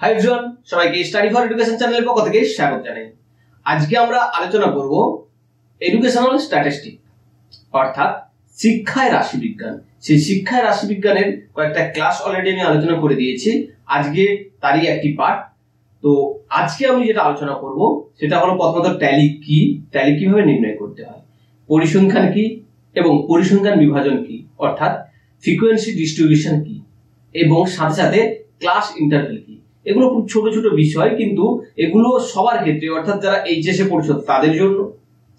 Hi everyone, সবাইকে study for education চ্যানেলের পক্ষ থেকে স্বাগত জানাই। আজকে আমরা আলোচনা করব এডুকেশনাল স্ট্যাটিস্টিক অর্থাৎ শিক্ষায় রাশিবিজ্ঞান। সেই শিক্ষায় রাশিবিজ্ঞানের কয়েকটা ক্লাস অলরেডি আমি আলোচনা করে দিয়েছি, আজকে তারই একটি পার্ট। তো আজকে আমি যেটা আলোচনা করব সেটা হলো প্রথমত ট্যালি কি, ট্যালি কিভাবে নির্ণয় করতে হয়, পরিসংখ্যান কি এবং পরিসংখ্যান বিভাজন কি অর্থাৎ ফ্রিকোয়েন্সি ডিস্ট্রিবিউশন কি, এবং সাথে সাথে ক্লাস ইন্টারভেল কি। এগুলো খুব ছোট ছোট বিষয়, কিন্তু এগুলো সবার ক্ষেত্রে অর্থাৎ যারা এইচএসএ পড়ছো তাদের জন্য,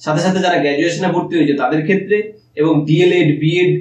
সাথে সাথে যারা গ্র্যাজুয়েশনে ভর্তি হয়েছে তাদের ক্ষেত্রে, এবং ডিএলএড বিএড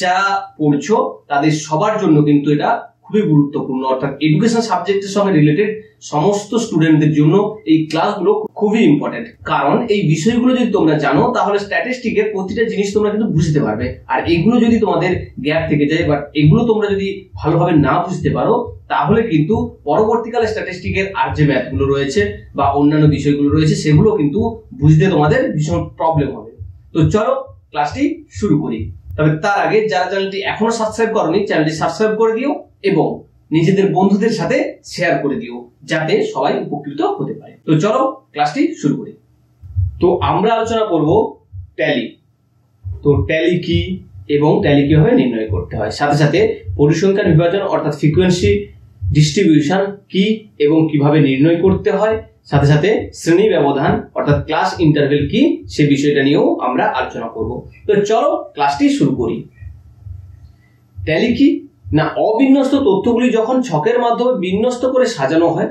যা পড়ছো তাদের সবার জন্য কিন্তু এটা খুবই গুরুত্বপূর্ণ। অর্থাৎ এডুকেশন সাবজেক্টের সঙ্গে রিলেটেড সমস্ত স্টুডেন্টদের জন্য এই ক্লাসগুলো খুবই ইম্পর্টেন্ট, কারণ এই বিষয়গুলো যদি তোমরা জানো তাহলে স্ট্যাটিস্টিকের প্রতিটা জিনিস তোমরা কিন্তু বুঝতে পারবে। আর এগুলো যদি তোমাদের গ্যাপ থেকে যায়, বাট এগুলো তোমরা যদি ভালোভাবে না বুঝতে পারো তাহলে কিন্তু পরবর্তীকালে স্ট্যাটিস্টিকের আর যে ম্যাথগুলো রয়েছে বা অন্যান্য বিষয়গুলো রয়েছে সেগুলো কিন্তু বুঝতে তোমাদের ভীষণ প্রবলেম হবে। তো চলো ক্লাসটি শুরু করি। তবে তার আগে যারা চ্যানেলটি এখনো সাবস্ক্রাইব করোনি চ্যানেলটি সাবস্ক্রাইব করে দিও এবং নিজেদের বন্ধুদের সাথে শেয়ার করে দিও যাতে সবাই উপকৃত হতে পারে। তো চলো ক্লাসটি শুরু করি। তো আমরা আলোচনা করব ট্যালি। তো ট্যালি কি এবং ট্যালি কিভাবে নির্ণয় করতে হয়, সাথে সাথে পরিসংখ্যান বিভাজন অর্থাৎ ফ্রিকোয়েন্সি ডিস্ট্রিবিউশন কি এবং কিভাবে নির্ণয় করতে হয়, সাথে সাথে শ্রেণী ব্যবধান অর্থাৎ ক্লাস ইন্টারভেল কি সে বিষয়টা নিয়েও আমরা আলোচনা করব। তো চলো ক্লাসটি শুরু করি। ট্যালি কি না, অবিন্যস্ত তথ্যগুলি যখন ছকের মাধ্যমে বিন্যস্ত করে সাজানো হয়,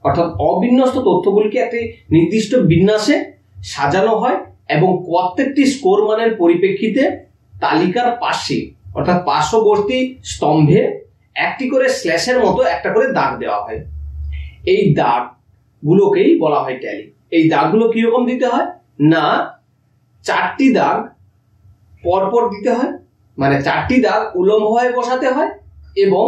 অর্থাৎ অবিন্যস্ত তথ্যগুলিকে একটি নির্দিষ্ট বিন্যাসে সাজানো হয় এবং প্রত্যেকটি স্কোর মানের পরিপ্রেক্ষিতে তালিকার পাশে অর্থাৎ পার্শ্ববর্তী স্তম্ভে একটি করে স্ল্যাশের মতো একটা করে দাগ দেওয়া হয়। এই দাগগুলোকেই বলা হয় ট্যালি। এই দাগগুলো কিরকম দিতে হয় না, 4টি দাগ পরপর দিতে হয়, মানে 4টি দাগ উলম্বভাবে বসাতে হয় এবং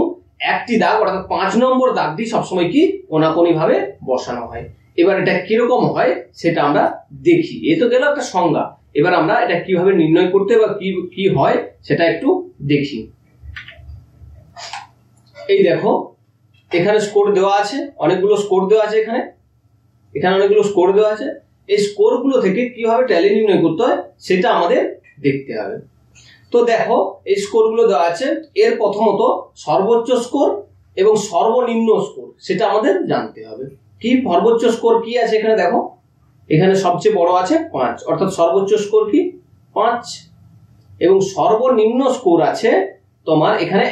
একটি দাগ অর্থাৎ 5 নম্বর দাগটি সবসময় কি কোণাকোণি ভাবে বসানো হয়। এবার এটা কিরকম হয় সেটা আমরা দেখি। এ তো গেল একটা সংজ্ঞা, এবার আমরা এটা কিভাবে নির্ণয় করতে বা কি হয় সেটা একটু দেখি। এই দেখো এখানে স্কোর দেওয়া আছে, অনেকগুলো স্কোর দেওয়া আছে, এখানে অনেকগুলো স্কোর দেওয়া আছে। এই স্কোরগুলো থেকে কিভাবে ট্যালি নির্ণয় করতে হয় সেটা আমাদের দেখতে হবে। তো দেখো এই স্কোরগুলো দেওয়া আছে, এর প্রথমত সর্বোচ্চ স্কোর এবং সর্বনিম্ন স্কোর সেটা আমাদের জানতে হবে। কি সর্বোচ্চ স্কোর কি আছে এখানে দেখো, এখানে সবচেয়ে বড় আছে 5 অর্থাৎ সর্বোচ্চ স্কোর কি 5 এবং সর্বনিম্ন স্কোর আছে তোমার এখানে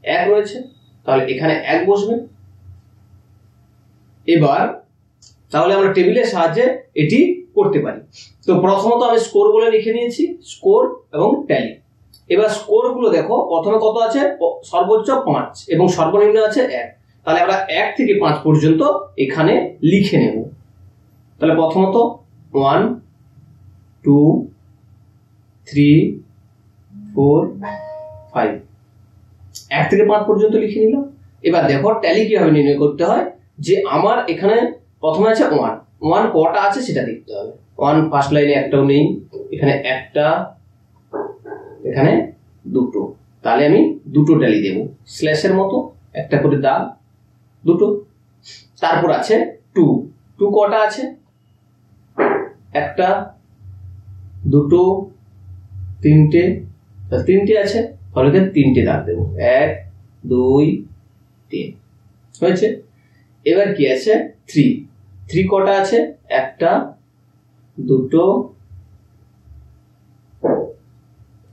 1 রয়েছে, তাহলে এখানে 1 বসবে। এবার তাহলে আমরা টেবিলের সাহায্যে এটি করতে পারি। তো প্রথমত আমি স্কোর বলে লিখে নিয়েছি, স্কোর এবং ট্যালি। এবার স্কোর গুলো দেখো, প্রথমে কত আছে, সর্বোচ্চ 5 এবং সর্বনিম্ন আছে 1। তাহলে আমরা 1 থেকে 5 পর্যন্ত এখানে লিখে নেব। তাহলে প্রথমত 1 2 3 4 5, 1 থেকে 5 পর্যন্ত লিখে নিলাম। এবার দেখো ট্যালি কিভাবে নির্ণয় করতে হয়, যে আমার এখানে প্রথমে আছে 1 কটা আছে সেটা দেখতে হবে। 1 ফার্স্ট লাইনে একটাও নেই, এখানে একটা, এখানে দুটো, তাহলে আমি দুটো ট্যালি দেব স্ল্যাশের মতো একটা করে দাগ, দুটো। তারপর আছে 2 কটা আছে, একটা, দুটো, তিনটে আছে, তাহলে এখানে 3টে দাগ দেবো, 1 2 3 হয়েছে। এবার কি আছে 3 কটা আছে, একটা, দুটো,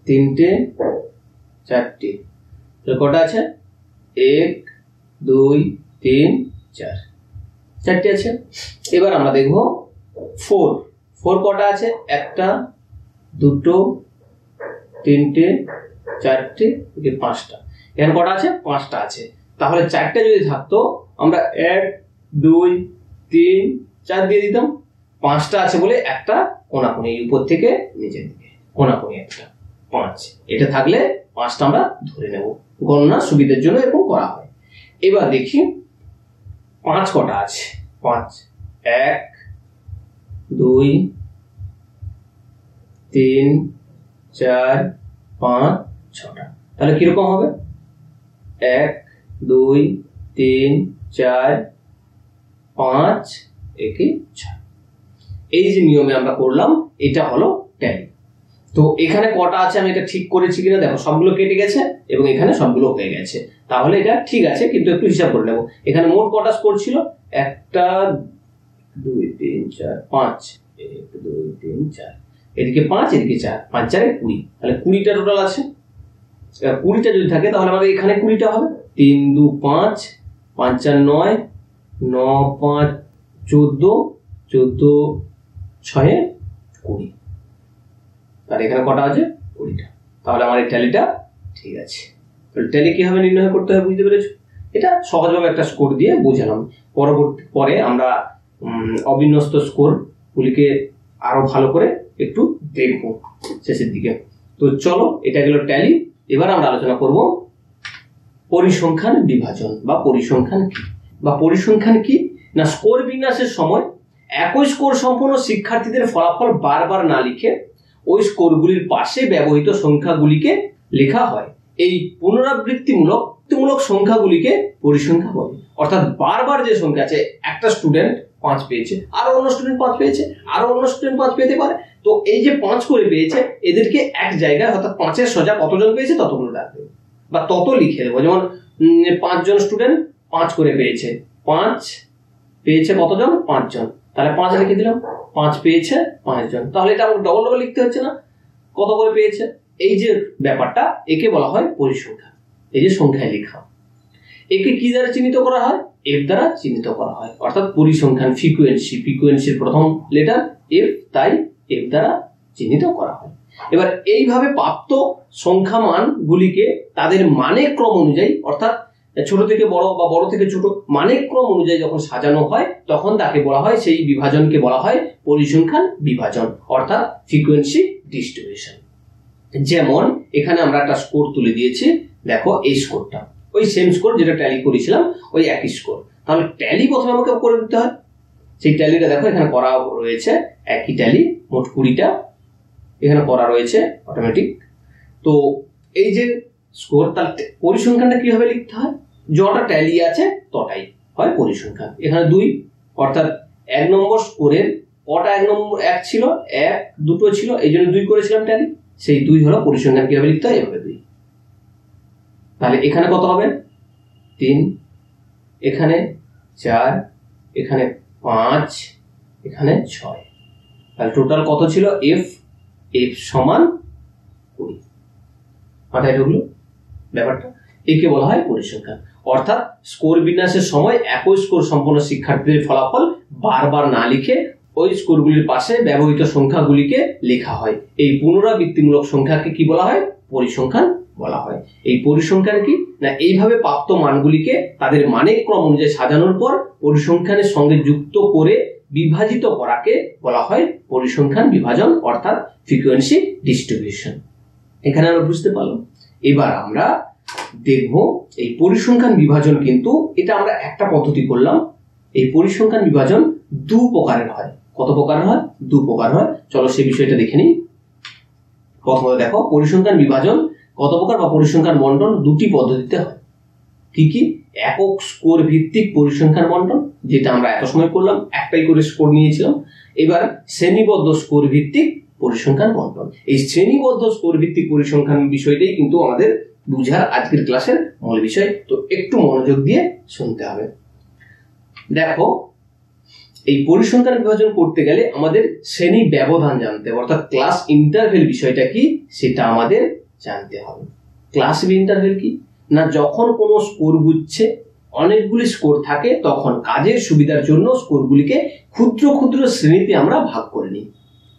তিনটে, 4টে, কটা আছে 1 2 3 4, 4টে আছে। এবার আমরা দেখবো 4 কটা আছে, একটা, দুটো, তিনটে, 4টে, 5টা, এখানে কটা আছে 5টা আছে। তাহলে 4টে যদি থাকতো আমরা 1 2 3 4 দিয়ে দিতাম, 5টা আছে বলে একটা কোণাকোণি উপর থেকে নিচের দিকে কোণাকোণি একটা 5, এটা থাকলে 5টা আমরা ধরে নেব, গণনা সুবিধার জন্য এরকম করা হয়। এবার দেখি 5 কটা আছে, 5 1 2 3 4 5 6টা, তাহলে কিরকম হবে 1 2 3 4 5 একে 6। এই যে নিয়মে আমরা করলাম এটা হলো ট্যালি। তো এখানে কটা আছে আমি এটা ঠিক করেছি কিনা দেখো, সবগুলো কেটে গেছে এবং এখানে সবগুলো হয়ে গেছে, তাহলে এটা ঠিক আছে। কিন্তু একটু হিসাব করে নেব, এখানে মোট কটা স্কোর ছিল, 1 2 3 4 5, 1 2 3 4, এদিকে 5 এদিকে 4, 5 4 20, তাহলে 20টা টোটাল আছে। 20টা যদি থাকে তাহলে আমাদের এখানে 20টা হবে। 3 2 5, 5 4 9, 9 5 14, 14 6 20, তাহলে এখানে কটা আছে 20টা। তাহলে আমার এই ট্যালিটা ঠিক আছে। ট্যালি কিভাবে নির্ণয় করতে হবে বুঝতে পেরেছো? এটা সহজভাবে একটা স্কোর দিয়ে বোঝালাম। পরে আমরা অবিন্যস্ত স্কোর গুলিকে আরো ভালো করে একটু দেখবো শেষের দিকে। তো চলো, এটা গেল ট্যালি। এবার আমরা আলোচনা করব পরিসংখ্যান বিভাজন বা পরিসংখ্যান কি। পরিসংখ্যান কি না, স্কোর বিন্যাসের সময় একই স্কোর সম্পন্ন শিক্ষার্থীদের ফলাফল বারবার না লিখে ওই স্কোরগুলির পাশে ব্যবহৃত সংখ্যাগুলিকে লেখা হয়। এই পুনরাবৃত্তিমূলক সংখ্যাগুলিকে পরিসংখ্যা বলে। অর্থাৎ বারবার যে সংখ্যা আছে, একটা স্টুডেন্ট 5 পেয়েছে, আরো অন্য স্টুডেন্ট 5 পেয়েছে, আরো অন্য স্টুডেন্ট 5 পেতে পারে, তো এই যে 5 করে পেয়েছে এদেরকে এক জায়গায় অর্থাৎ 5-এর সোজা কতজন পেয়েছে ততগুলো রাখবে বা তত লিখে দেবো। যেমন 5 জন স্টুডেন্ট 5 করে পেয়েছে, 5 পেয়েছে কতজন 5 জন, তাহলে 5 লিখে দিলাম। 5 পেয়েছে 5 জন, তাহলে এটা আমাকে ডবল ডবল লিখতে হচ্ছে না, কত করে পেয়েছে। এই যে ব্যাপারটা, একে বলা হয় পরিসংখ্যান। এই যে সংখ্যায় লেখা, একে কি দ্বারা চিহ্নিত করা হয়? এফ দ্বারা চিহ্নিত করা হয়। অর্থাৎ পরিসংখ্যান ফ্রিকোয়েন্সির প্রথম লেটার এফ, তাই এফ দ্বারা চিহ্নিত করা হয়। এবার এইভাবে প্রাপ্ত সংখ্যা মান গুলিকে তাদের মানে ক্রম অনুযায়ী, অর্থাৎ ছোট থেকে বড় বা বড় থেকে ছোট মানে ক্রম অনুযায়ী যখন সাজানো হয় তখন তাকে বলা হয়, সেই বিভাজনকে বলা হয় পরিসংখ্যান বিভাজন, অর্থাৎ ফ্রিকোয়েন্সি ডিস্ট্রিবিউশন। যেমন এখানে আমরা একটা স্কোর তুলে দিয়েছি, দেখো এই স্কোরটা ওই সেম স্কোর যেটা ট্যালি করেছিলাম, ওই একই স্কোর। তাহলে ট্যালি প্রথমে আমাকে করে দিতে হয়, সেই ট্যালিটা দেখো এখানে করা রয়েছে, একই ট্যালি মোট 20টা এখানে করা রয়েছে অটোমেটিক। তো এই যে স্কোর, তার পরিসংখ্যানটা কিভাবে লিখতে হয়? যটা ট্যালি আছে তটাই হয় পরিসংখ্যান। এখানে 2, অর্থাৎ 1 নম্বর স্কোরের কটা 1 ছিল, 1 2টো ছিল, এই জন্য 2 করেছিলাম ট্যালি, সেই 2 হলো পরিসংখ্যান। কিভাবে লিখতে হয়? এভাবে 2। তাহলে এখানে কত হবে? 3, এখানে 4, এখানে 5, এখানে 6, তাহলে টোটাল কত ছিল? এফ সমান 20। মাথায় ঢুকলো ব্যাপারটা? একে বলা হয় পরিসংখ্যান। অর্থাৎ স্কোর বিন্যাসের সময় একই স্কোর সম্পন্ন শিক্ষার্থীদের ফলাফল বারবার না লিখে ওই স্কোরগুলির পাশে ব্যবহৃত সংখ্যাগুলিকে লেখা হয়। এই পুনরাবৃত্তিমূলক সংখ্যাকে কি বলা হয়? পরিসংখ্যান বলা হয়। এই পরিসংখ্যান কি না, এইভাবে প্রাপ্ত মানগুলিকে তাদের মানের ক্রম অনুযায়ী সাজানোর পর পরিসংখ্যানের সঙ্গে যুক্ত করে বিভাজিত করাকে বলা হয় পরিসংখ্যান বিভাজন, অর্থাৎ ফ্রিকোয়েন্সি ডিস্ট্রিবিউশন। এখানে আমরা বুঝতে পারলাম। এবার আমরা দেখব এই পরিসংখ্যান বিভাজন, কিন্তু এটা আমরা একটা পদ্ধতি করলাম। এই পরিসংখ্যান বিভাজন 2 প্রকারের হয়। কত প্রকার হয়? 2 প্রকার হয়। চলো সেই বিষয়টা দেখে নিই। প্রথমত দেখো, পরিসংখ্যান বিভাজন কত প্রকার বা পরিসংখ্যান বন্টন 2টি পদ্ধতিতে হয়। কি কি? একক স্কোর ভিত্তিক পরিসংখ্যান বন্টন, যেটা আমরা এত সময় করলাম, একটাই করে স্কোর নিয়েছিলাম। এবার শ্রেণীবদ্ধ স্কোর ভিত্তিক পরিসংখ্যান বন্টন। এই শ্রেণীবদ্ধ স্কোর ভিত্তিক পরিসংখ্যান বিষয়টাই কিন্তু আমাদের বুঝার আজকের ক্লাসের মূল বিষয়। তো একটু মনোযোগ দিয়ে শুনতে হবে। দেখো, এই পরিসংখ্যান বিভাজন করতে গেলে আমাদের শ্রেণী ব্যবধান জানতে হবে, অর্থাৎ ক্লাস ইন্টারভেল বিষয়টা কি সেটা আমাদের জানতে হবে। ক্লাস ইন্টারভেল কি না, যখন কোনো স্কোর গুচ্ছে অনেকগুলি স্কোর থাকে তখন কাজের সুবিধার জন্য স্কোরগুলিকে ক্ষুদ্র ক্ষুদ্র শ্রেণীতে আমরা ভাগ করে নিই।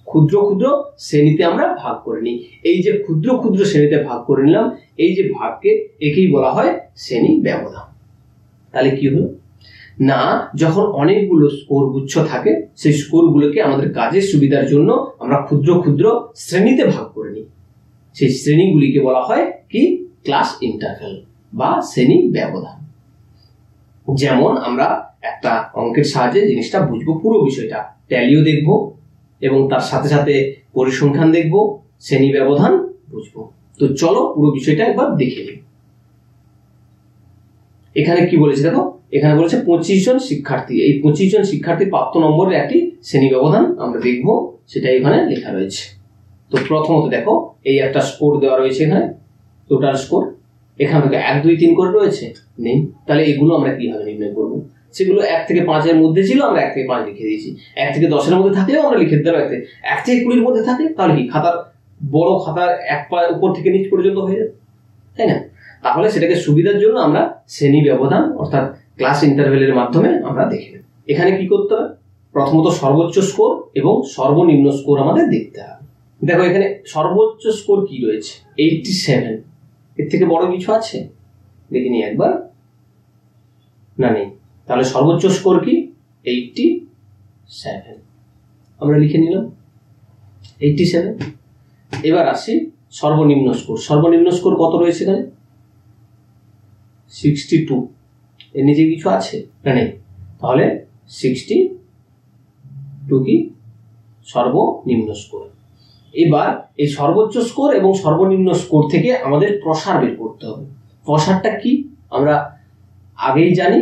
ক্ষুদ্র ক্ষুদ্র শ্রেণীতে আমরা ভাগ করে নিই। এই যে ক্ষুদ্র ক্ষুদ্র শ্রেণীতে ভাগ করে নিলাম, এই যে ভাগকে, একেই বলা হয় শ্রেণী ব্যবধান। তাহলে কি হলো না, যখন অনেকগুলো স্কোর গুচ্ছ থাকে সেই স্কোরগুলোকে আমাদের কাজের সুবিধার জন্য আমরা ক্ষুদ্র ক্ষুদ্র শ্রেণীতে ভাগ করে নিই। সেই শ্রেণীগুলিকে বলা হয় কি? ক্লাস ইন্টারভেল বা শ্রেণী ব্যবধান। যেমন আমরা একটা অঙ্কের সাহায্যে জিনিসটা বুঝবো, পুরো বিষয়টা ট্যালিও দেখবো এবং তার সাথে সাথে পরিসংখ্যান দেখবো, শ্রেণী ব্যবধান বুঝবো। তো চলো পুরো বিষয়টা একবার দেখে নিই। এখানে কি বলেছে দেখো, এখানে বলেছে 25 জন শিক্ষার্থী। এই 25 জন শিক্ষার্থীর প্রাপ্ত নম্বরের একটি শ্রেণী ব্যবধান আমরা দেখব, সেটা এখানে লেখা রয়েছে। তো প্রথমত দেখো, এই একটা স্কোর দেওয়া রয়েছে, এখানে টোটাল স্কোর এখান থেকে 1 2 3 করে রয়েছে, নেই। তাহলে এগুলো আমরা কিভাবে নির্ণয় করবো? সেগুলো 1 থেকে 5 এর মধ্যে ছিল, আমরা 1 থেকে 5 লিখে দিয়েছি। 1 থেকে 10 এর মধ্যে থাকলেও আমরা লিখে দিলাম 1 থেকে 20 এর মধ্যে থাকে, তাহলে কি খাতার বড় খাতার এক পা উপর থেকে নিচ পর্যন্ত হয়ে যাবে, তাই না? তাহলে সেটাকে সুবিধার জন্য আমরা শ্রেণী ব্যবধান অর্থাৎ ক্লাস ইন্টারভেলের মাধ্যমে আমরা দেখে নেব। এখানে কি করতে হবে? প্রথমত সর্বোচ্চ স্কোর এবং সর্বনিম্ন স্কোর আমাদের দেখতে হবে। দেখো এখানে সর্বোচ্চ স্কোর কি রয়েছে, 87। এর থেকে বড় কিছু আছে? দেখে নি একবার, না নেই। তাহলে সর্বোচ্চ স্কোর কি? 87, আমরা লিখে নিলাম 87। এবার আসি সর্বনিম্ন স্কোর। সর্বনিম্ন স্কোর কত রয়েছে এখানে? 62। এর নিচে কিছু আছে না নেই? তাহলে 62 কি সর্বনিম্ন স্কোর। এবার এই সর্বোচ্চ স্কোর এবং সর্বনিম্ন স্কোর থেকে আমাদের প্রসার বের করতে হবে। প্রসারটা কি আমরা আগেই জানি,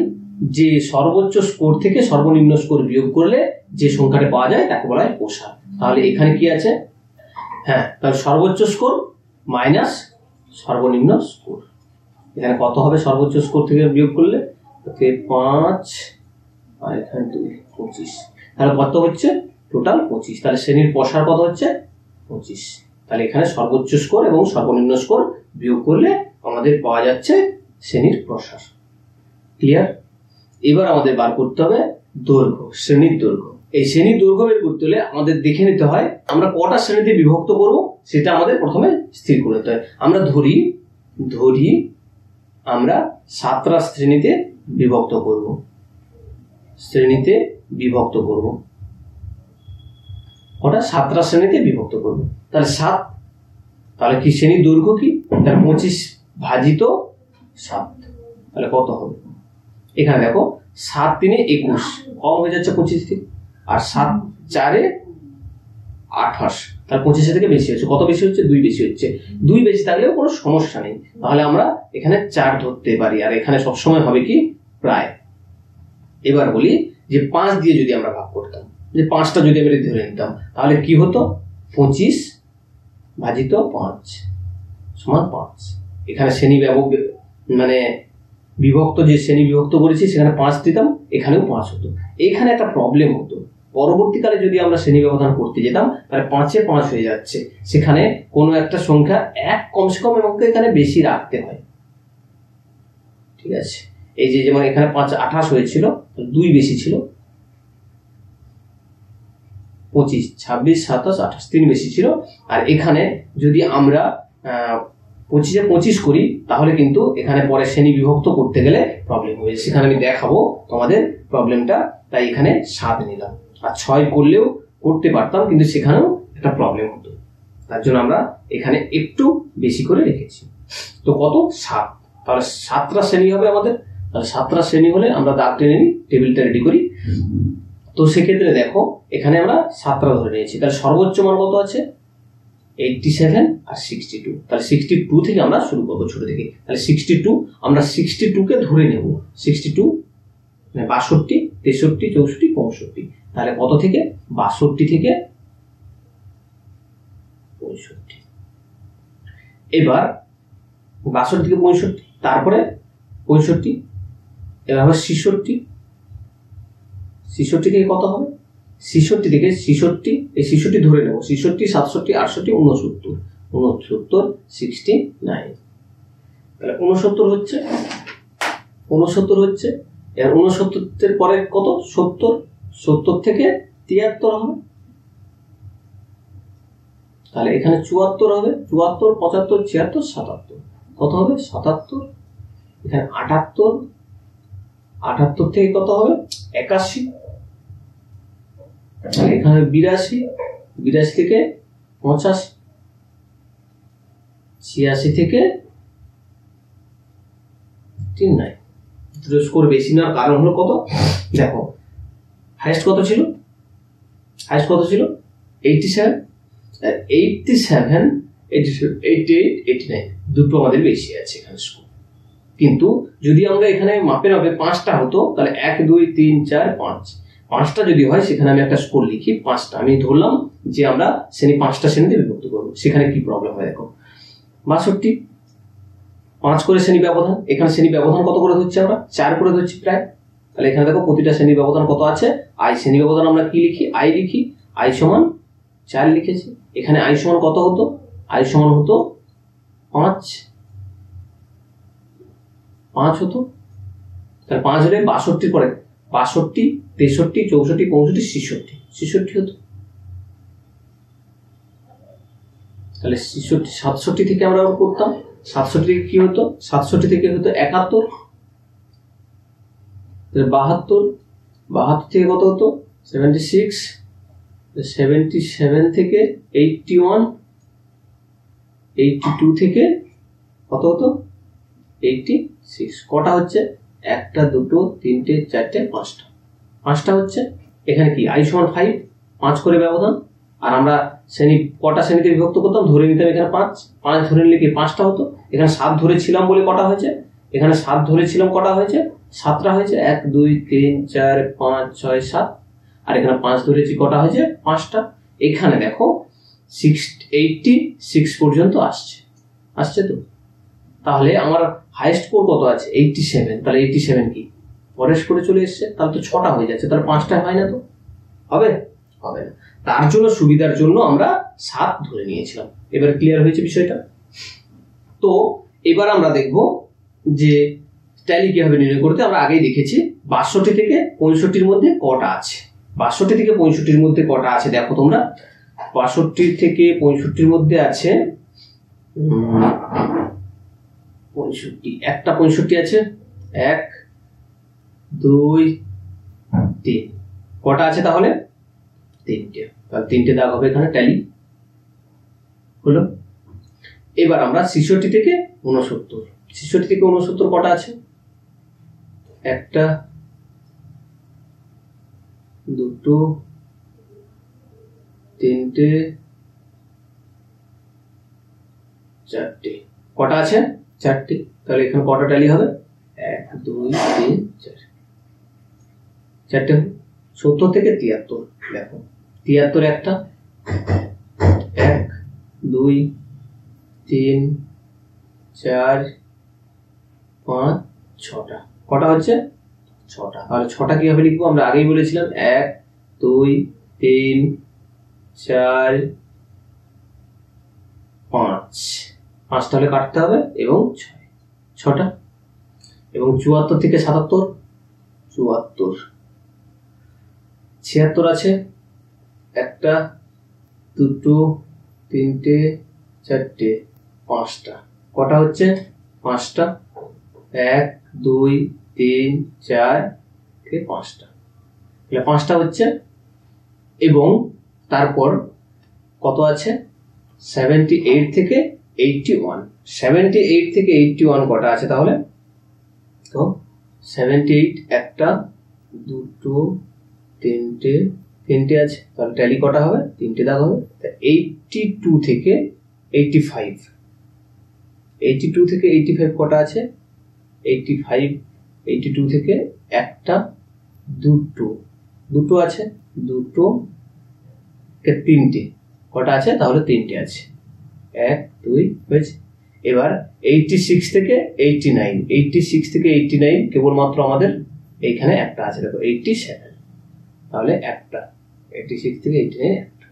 যে সর্বোচ্চ স্কোর থেকে সর্বনিম্ন স্কোর বিয়োগ করলে যে সংখ্যাটা পাওয়া যায় তাকে বলা হয় প্রসার। তাহলে এখানে কি আছে? হ্যাঁ, তাহলে সর্বোচ্চ স্কোর মাইনাস সর্বনিম্ন স্কোর। এখানে কত হবে সর্বোচ্চ স্কোর থেকে বিয়োগ করলে? 5 আর এখানে 2, 25। তাহলে কত হচ্ছে? টোটাল 25। তাহলে শ্রেণীর প্রসার কত হচ্ছে? 25। তাহলে এখানে সর্বোচ্চ স্কোর এবং সর্বনিম্ন স্কোর বিয়োগ করলে আমাদের পাওয়া যাচ্ছে শ্রেণীর প্রসার। ক্লিয়ার? এবার আমাদের বার করতে হবে দৈর্ঘ্য, শ্রেণীর দৈর্ঘ্য। এই শ্রেণীর দৈর্ঘ্য বের করতে হলে আমাদের দেখে নিতে হয় আমরা কটা শ্রেণীতে বিভক্ত করব, সেটা আমাদের প্রথমে স্থির করে নিতে হয়। আমরা ধরি আমরা 7টা শ্রেণীতে বিভক্ত করব। শ্রেণীতে বিভক্ত করব কটা? 7টা শ্রেণীতে বিভক্ত করব। তাহলে 7, তাহলে কি শ্রেণীর দৈর্ঘ্য কি? তাহলে 25 ভাজিত 7, তাহলে কত হবে? এখানে দেখো 7 3 21, কম হয়ে যাচ্ছে 25 থেকে, আর 7 4 28, তাহলে 25 থেকে বেশি হচ্ছে। কত বেশি হচ্ছে? 2 বেশি হচ্ছে। 2 বেশি থাকলেও কোনো সমস্যা নেই, তাহলে আমরা এখানে 4 ধরতে পারি, আর এখানে সবসময় হবে কি প্রায়। এবার বলি যে 5 দিয়ে যদি আমরা ভাগ করতাম, যে 5টা যদি আমরা ধরে নিতাম, তাহলে কি হতো? 25 ভাজিত 5 সমান 5। এখানে শ্রেণী মানে বিভক্ত, যে শ্রেণী বিভক্ত করেছি সেখানে 5 দিতাম, এখানেও 5 হতো। এইখানে একটা প্রবলেম হতো, পরবর্তীকালে যদি আমরা শ্রেণী ব্যবধান করতে যেতাম তাহলে 5 এ 5 হয়ে যাচ্ছে, সেখানে কোনো একটা সংখ্যা 1 কমসে কম এবং এখানে বেশি রাখতে হয়। ঠিক আছে, এই যে যেমন এখানে 5 28 হয়েছিল, 2 বেশি ছিল, 25 26 27 28 3 বেশি ছিল। আর এখানে যদি আমরা 25 এ 25 করি তাহলে কিন্তু এখানে পরে শ্রেণী বিভক্ত করতে গেলে প্রবলেম হবে, সেখানে আমি দেখাবো তোমাদের প্রবলেমটা। তাই এখানে 7 নিলাম, আর 6 করলেও করতে পারতাম, কিন্তু সেখানেও একটা প্রবলেম হতো, তার জন্য আমরা এখানে একটু বেশি করে রেখেছি। তো কত? 7। তাহলে 7টা শ্রেণী হবে আমাদের। তাহলে 7টা শ্রেণী হলে আমরা দাগ টেনে নিই, টেবিলটা রেডি করি। তো সেক্ষেত্রে দেখো এখানে আমরা 7টা ধরে নিয়েছি। তাহলে সর্বোচ্চ মান কত আছে? 87 আর 62। তাহলে 62 থেকে আমরা শুরু করবো ছোট থেকে। তাহলে 62, আমরা 62 কে ধরে নেব। 62 মানে 62, 63, 64, 65। তাহলে কত থেকে? 62 থেকে 65। এবার 62 থেকে 65, তারপরে 65, এবার হবে 66। 66 থেকে কত হবে? 66 থেকে 66, এই 66 ধরে নেব, 66, 67, 68, 69, 69, তাহলে 69 হচ্ছে। এর 69 পরে কত? 70, 70 থেকে 73 হবে, তাহলে এখানে 74 হবে, 74, 75, 76, 77, কত হবে? 77। এখানে 78, 78 থেকে কত হবে? 81, এখানে 82, 82 থেকে 85, 86 থেকে 39। স্কোর বেশি নেওয়ার কারণ হলো কত? দেখো হাইয়েস্ট কত ছিল? 87, 87, 88, 89, দুটো আমাদের বেশি আছে এখানে স্কোর। কিন্তু যদি আমরা এখানে মাপে মাপে 5টা হতো তাহলে 1 2 3 4 5 5টা যদি হয় সেখানে আমি একটা স্কোর লিখি 5টা। আমি ধরলাম যে আমরা শ্রেণী 5টা শ্রেণীতে বিভক্ত করবো। সেখানে কি প্রবলেম হয় দেখো, 62 5 করে শ্রেণী ব্যবধান, এখানে শ্রেণী ব্যবধান কত করে ধরছি আমরা 4 করে ধরছি প্রায়। তাহলে এখানে দেখো প্রতিটা শ্রেণী ব্যবধান কত আছে, আই শ্রেণী ব্যবধান আমরা কি লিখি, আই লিখি, আই সমান 4 লিখেছি। এখানে আই সমান কত হতো, আই সমান হতো 5 হতো। তাহলে 5 হলে 62 পরে 62 63 64 65 66 হতো। তাহলে 67 থেকে আমরা করতাম, 67 থেকে কি হতো, 67 থেকে হতো 71, 72 থেকে কত হতো 76, 77 থেকে 81, 82 থেকে কত হতো 86। কটা হচ্ছে, 1 2 3 4 5টা হচ্ছে। এখানে কি আই সমান 5, 5 করে ব্যবধান। আর আমরা শ্রেণী কটা শ্রেণীতে বিভক্ত করতাম, ধরে নিতাম এখানে 5 ধরে নিলে কি 5টা হতো। এখানে 7 ধরেছিলাম বলে কটা হয়েছে, এখানে 7 ধরেছিলাম কটা হয়েছে, 7টা হয়েছে। 1 2 3 4 5 6 7। আর এখানে 5 ধরেছি কটা হয়েছে, 5টা। এখানে দেখো 86 পর্যন্ত আসছে তো। তাহলে আমার হাইয়েস্ট স্কোর কত আছে 87। তাহলে 87 কি পরের স্কোরে চলে এসছে, তাহলে তো 6টা হয়ে যাচ্ছে। তাহলে 5টা হয় না তো, হবে না। তার জন্য সুবিধার জন্য আমরা 7 ধরে নিয়েছিলাম। এবার ক্লিয়ার হয়েছে বিষয়টা। তো এবার আমরা দেখব যে ট্যালি কিভাবে নির্ণয় করতে। আমরা আগেই দেখেছি 62 থেকে 65 মধ্যে কটা আছে। 62 থেকে 65 মধ্যে কটা আছে দেখো তোমরা। 62 থেকে 65 মধ্যে আছে 65, একটা 65 আছে, 1 2 3, কটা আছে তাহলে 3টে। তাহলে 3টে দাগ হবে এখানে, ট্যালি হলো। এবার আমরা 66 থেকে 69 কটা আছে, 1 2 3 4টে, কটা আছে 4টে। তাহলে এখানে কটা ট্যালি হবে, 1 2 3 4টে। 70 থেকে 73 দেখো, 73 একটা, 1 2 3 4 5 6টা, কটা হচ্ছে 6টা। তাহলে 6টা কিভাবে লিখবো, আমরা আগেই বলেছিলাম 1 2 3 4 5, 5টা হলে কাটতে হবে এবং 6টা। এবং 74 থেকে 77, 74 76 আছে, 1 2 3 4 5টা, কটা হচ্ছে 5টা। 1 2 3 4 থেকে 5টা, তাহলে 5টা হচ্ছে। এবং তারপর কত আছে 78 থেকে 81, 78 থেকে 81 কটা আছে তাহলে। তো 78 একটা 2 3টে আছে, তাহলে ট্যালি কটা হবে 3টে দাগ হবে। 82 থেকে 85, 82 থেকে 85 কটা আছে, 82 থেকে একটা 2 আছে, 2 কে 3টে, কটা আছে তাহলে 3টে আছে, 1 2 হয়েছে। এবার 86 থেকে 89 কেবলমাত্র আমাদের এইখানে একটা আছে দেখো 87, তাহলে একটা 86 থেকে 89 একটা,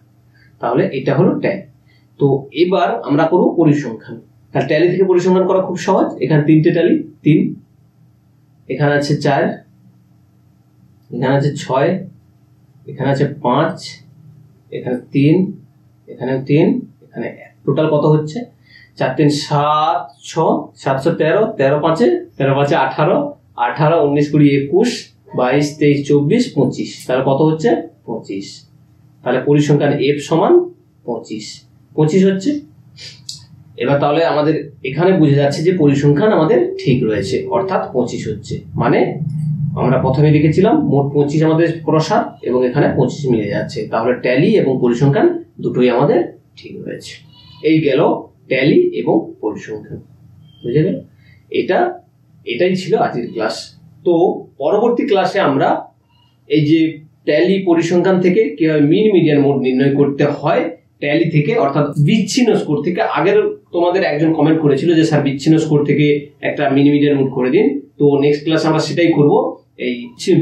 তাহলে এটা হলো ট্যালি। তো এবার আমরা করব পরিসংখ্যান। তাহলে ট্যালি থেকে পরিসংখ্যান করা খুব সহজ। এখানে 3টে ট্যালি, 3, এখানে আছে 4, এখানে আছে 6, এখানে আছে 5, এখানে 3, এখানে 3, এখানে 1, টোটাল কত হচ্ছে 4 3 7 6 713, 13 5 18, 18 19 20 21 22 23 24 25, তাহলে কত হচ্ছে 25। তাহলে পরিসংখ্যান F সমান 25 হচ্ছে। এবার তাহলে আমাদের এখানে বুঝে যাচ্ছে যে পরিসংখ্যান আমাদের ঠিক রয়েছে, অর্থাৎ 25 হচ্ছে। মানে আমরা প্রথমে লিখেছিলাম মোট 25 আমাদের প্রসার এবং এখানে 25 মিলে যাচ্ছে, তাহলে ট্যালি এবং পরিসংখ্যান দুটোই আমাদের ঠিক রয়েছে। এই গেল ট্যালি এবং পরিসংখ্যান, বুঝে গেল। এটা এটাই ছিল আজকের ক্লাস। তো পরবর্তী ক্লাসে আমরা এই যে ট্যালি পরিসংখ্যান থেকে কিভাবে মিন মিডিয়ান মোড নির্ণয় করতে হয় ট্যালি থেকে, অর্থাৎ বিচ্ছিন্ন স্কোর থেকে। আগের তোমাদের একজন কমেন্ট করেছিল যে স্যার বিচ্ছিন্ন স্কোর থেকে একটা মিন মিডিয়ান মোড করে দিন, তো নেক্সট ক্লাসে আমরা সেটাই করব। এই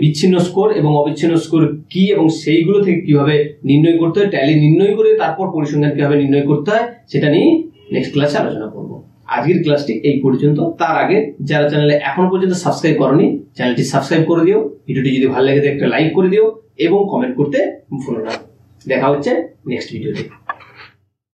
বিচ্ছিন্ন স্কোর এবং অবিচ্ছিন্ন স্কোর কি এবং সেইগুলো থেকে কিভাবে নির্ণয় করতে হয়, ট্যালি নির্ণয় করে তারপর পরিসংখ্যান কিভাবে নির্ণয় করতে হয় সেটা নিয়ে নেক্সট ক্লাসে আলোচনা করব। আজকের ক্লাসটি এই পর্যন্ত। তার আগে যারা চ্যানেলে এখনো পর্যন্ত সাবস্ক্রাইব করনি, চ্যানেলটি সাবস্ক্রাইব করে দিও। ভিডিওটি যদি ভালো লাগে একটা লাইক করে দিও এবং কমেন্ট করতে ভুলো না। দেখা হচ্ছে নেক্সট ভিডিওতে।